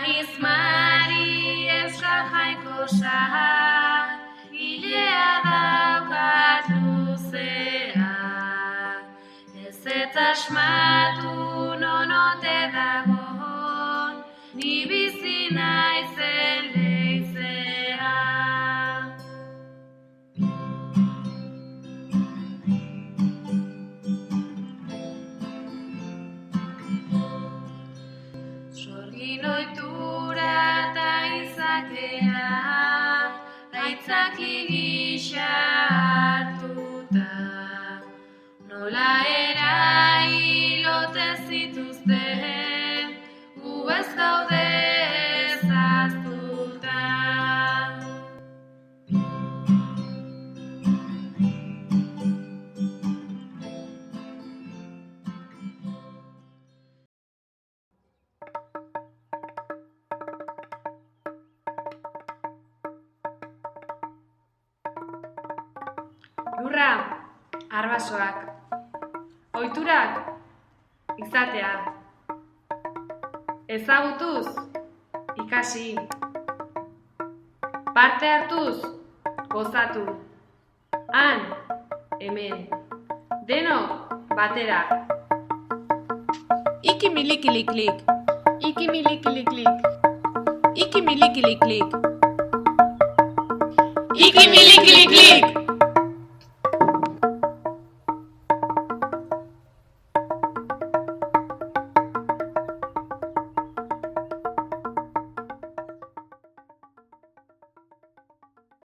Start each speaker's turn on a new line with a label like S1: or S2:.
S1: Izmari euskal jainko sahar, hilea daukat luzea. Ez eta asmatu non ote dagoen, ni bizi naizen leizea. Sorgin ohitura eta izakea, aitzaki gisa hartuta, nola erailote zituzten, gu ez gaude ezaztuta. Lurra, arbasoak, ohiturak, izatea, ezagutuz, ikasi, parte hartuz, gozatu, han, hemen, denok batera.
S2: Ikimilikiliklik, ikimilikiliklik, ikimilikiliklik, ikimilikiliklik.